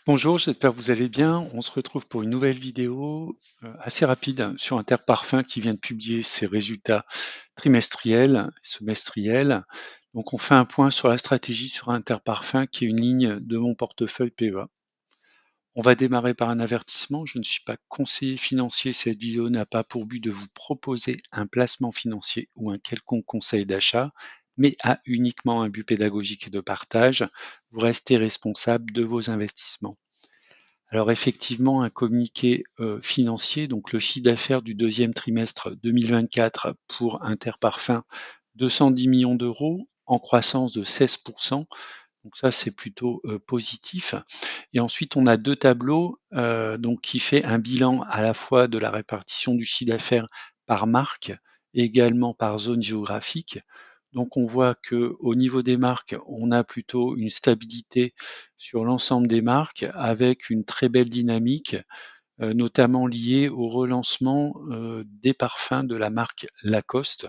Bonjour, j'espère que vous allez bien. On se retrouve pour une nouvelle vidéo assez rapide sur Interparfum qui vient de publier ses résultats trimestriels, semestriels. Donc on fait un point sur la stratégie sur Interparfum qui est une ligne de mon portefeuille PEA. On va démarrer par un avertissement. Je ne suis pas conseiller financier. Cette vidéo n'a pas pour but de vous proposer un placement financier ou un quelconque conseil d'achat, mais a uniquement un but pédagogique et de partage. Vous restez responsable de vos investissements. Alors effectivement, un communiqué financier, donc le chiffre d'affaires du deuxième trimestre 2024 pour Interparfum, 210 millions d'euros en croissance de 16%. Donc ça, c'est plutôt positif. Et ensuite, on a deux tableaux donc qui fait un bilan à la fois de la répartition du chiffre d'affaires par marque et également par zone géographique. Donc on voit que au niveau des marques, on a plutôt une stabilité sur l'ensemble des marques avec une très belle dynamique, notamment liée au relancement des parfums de la marque Lacoste.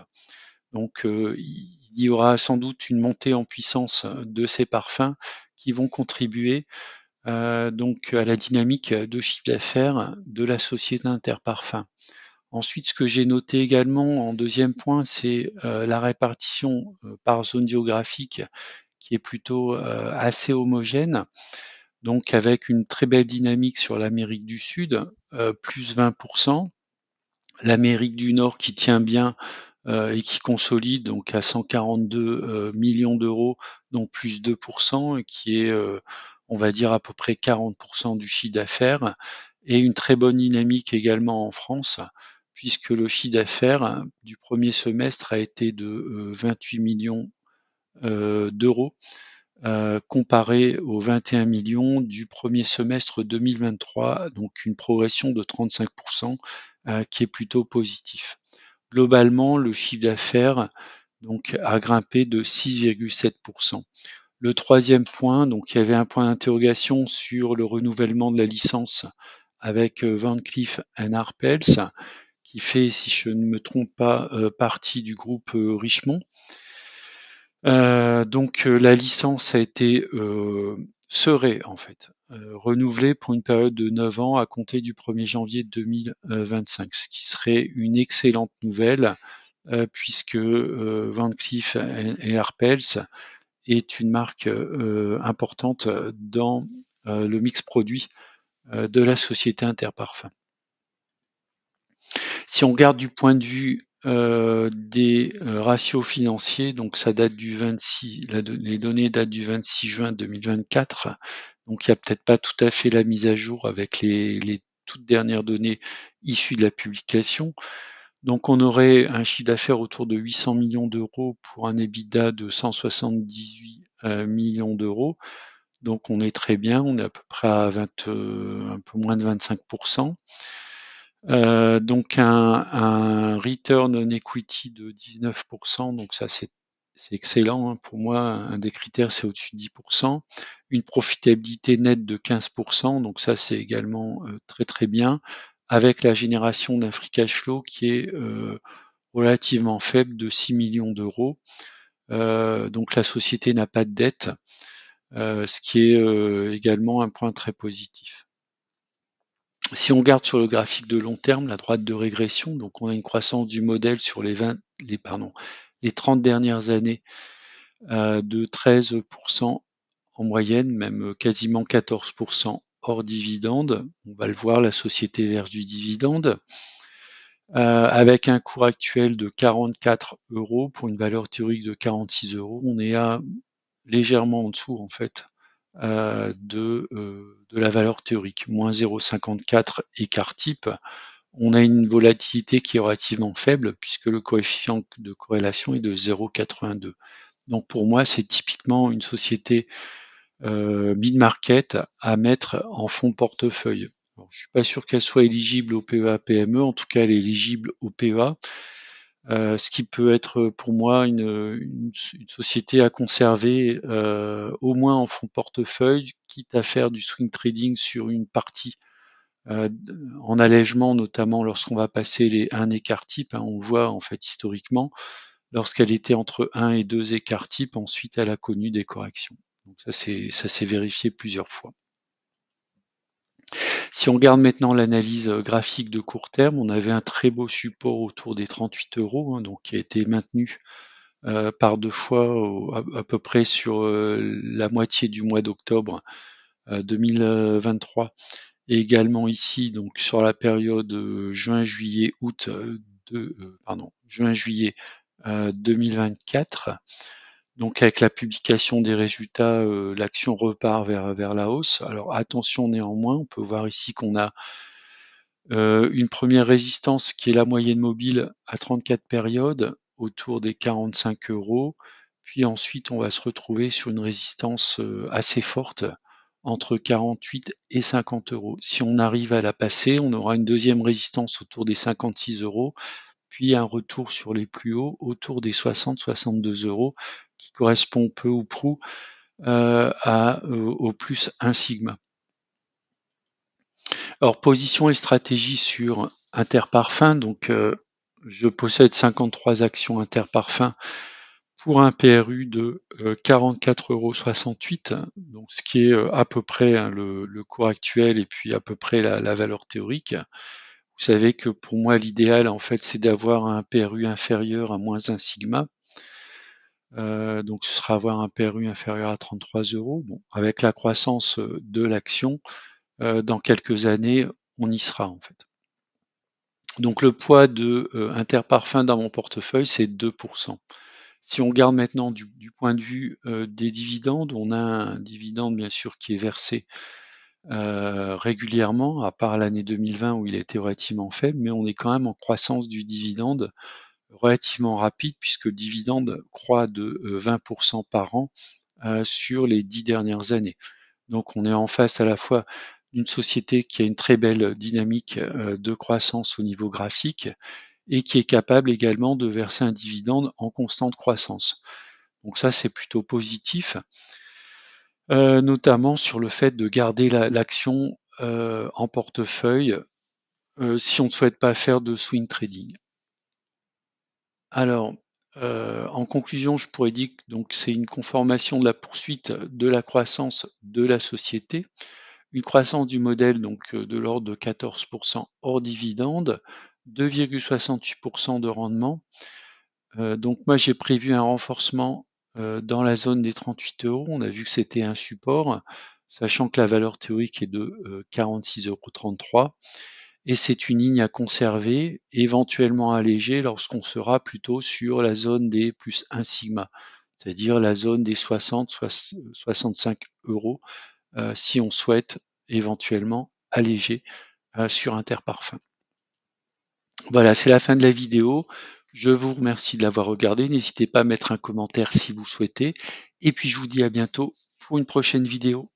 Donc il y aura sans doute une montée en puissance de ces parfums qui vont contribuer donc à la dynamique de chiffre d'affaires de la société Interparfums. Ensuite, ce que j'ai noté également en deuxième point, c'est la répartition par zone géographique qui est plutôt assez homogène, donc avec une très belle dynamique sur l'Amérique du Sud, plus 20%, l'Amérique du Nord qui tient bien et qui consolide donc à 142 millions d'euros, donc plus 2%, et qui est, on va dire, à peu près 40% du chiffre d'affaires, et une très bonne dynamique également en France, puisque le chiffre d'affaires du premier semestre a été de 28 millions d'euros, comparé aux 21 millions du premier semestre 2023, donc une progression de 35%, qui est plutôt positif. Globalement, le chiffre d'affaires donc a grimpé de 6,7%. Le troisième point, donc il y avait un point d'interrogation sur le renouvellement de la licence avec Van Cleef Arpels, qui fait, si je ne me trompe pas, partie du groupe Richemont. Donc la licence a été serait en fait renouvelée pour une période de 9 ans à compter du 1er janvier 2025, ce qui serait une excellente nouvelle puisque Van Cleef et Arpels est une marque importante dans le mix produit de la société Interparfums. Si on regarde du point de vue des ratios financiers, donc ça date du 26, les données datent du 26 juin 2024, donc il n'y a peut-être pas tout à fait la mise à jour avec les toutes dernières données issues de la publication. Donc on aurait un chiffre d'affaires autour de 800 millions d'euros pour un EBITDA de 178 millions d'euros. Donc on est très bien, on est à peu près à 20, un peu moins de 25%. Donc un return on equity de 19%, donc ça c'est excellent, hein. Pour moi, un des critères, c'est au-dessus de 10%. Une profitabilité nette de 15%, donc ça c'est également très très bien, avec la génération d'un free cash flow qui est relativement faible de 6 millions d'euros. Donc la société n'a pas de dette, ce qui est également un point très positif. Si on regarde sur le graphique de long terme, la droite de régression, donc on a une croissance du modèle sur les 30 dernières années de 13% en moyenne, même quasiment 14% hors dividende. On va le voir, la société verse du dividende, avec un cours actuel de 44 euros pour une valeur théorique de 46 euros. On est légèrement en dessous en fait de la valeur théorique, moins 0,54 écart type. On a une volatilité qui est relativement faible puisque le coefficient de corrélation est de 0,82. Donc pour moi, c'est typiquement une société mid-market à mettre en fonds de portefeuille. Alors, je suis pas sûr qu'elle soit éligible au PEA-PME, en tout cas elle est éligible au PEA, ce qui peut être pour moi une société à conserver au moins en fonds de portefeuille, quitte à faire du swing trading sur une partie euh, en allègement, notamment lorsqu'on va passer les 1 écart type, hein. On voit en fait historiquement, lorsqu'elle était entre 1 et 2 écarts type, ensuite elle a connu des corrections. Donc ça s'est vérifié plusieurs fois. Si on regarde maintenant l'analyse graphique de court terme, on avait un très beau support autour des 38 €, hein, donc qui a été maintenu par 2 fois à peu près sur la moitié du mois d'octobre 2023, et également ici donc sur la période juin, juillet, août juin, juillet 2024. Donc avec la publication des résultats, l'action repart vers la hausse. Alors attention néanmoins, on peut voir ici qu'on a une première résistance qui est la moyenne mobile à 34 périodes, autour des 45 €. Puis ensuite, on va se retrouver sur une résistance assez forte, entre 48 et 50 €. Si on arrive à la passer, on aura une deuxième résistance autour des 56 €, puis un retour sur les plus hauts autour des 60-62 €, qui correspond peu ou prou au plus 1 sigma. Alors, position et stratégie sur Interparfums. Donc, je possède 53 actions Interparfums pour un PRU de 44,68 €, donc ce qui est à peu près hein, le cours actuel et puis à peu près la valeur théorique. Vous savez que pour moi, l'idéal, en fait, c'est d'avoir un PRU inférieur à moins 1 sigma. Donc, ce sera avoir un PRU inférieur à 33 €. Bon, avec la croissance de l'action, dans quelques années, on y sera en fait. Donc le poids de Interparfums dans mon portefeuille, c'est 2%. Si on regarde maintenant du point de vue des dividendes, on a un dividende bien sûr qui est versé régulièrement, à part l'année 2020 où il a été relativement faible, mais on est quand même en croissance du dividende relativement rapide puisque le dividende croît de 20% par an sur les 10 dernières années. Donc on est en face à la fois d'une société qui a une très belle dynamique de croissance au niveau graphique et qui est capable également de verser un dividende en constante croissance. Donc ça, c'est plutôt positif, notamment sur le fait de garder l'action en portefeuille si on ne souhaite pas faire de swing trading. Alors, en conclusion, je pourrais dire que donc c'est une conformation de la poursuite de la croissance de la société, une croissance du modèle donc de l'ordre de 14% hors dividende, 2,68% de rendement. Donc moi j'ai prévu un renforcement dans la zone des 38 €. On a vu que c'était un support, sachant que la valeur théorique est de 46,33 €. Et c'est une ligne à conserver, éventuellement allégée lorsqu'on sera plutôt sur la zone des plus 1 sigma, c'est-à-dire la zone des 60-65 € si on souhaite éventuellement alléger sur Interparfums. Voilà, c'est la fin de la vidéo. Je vous remercie de l'avoir regardé. N'hésitez pas à mettre un commentaire si vous souhaitez. Et puis je vous dis à bientôt pour une prochaine vidéo.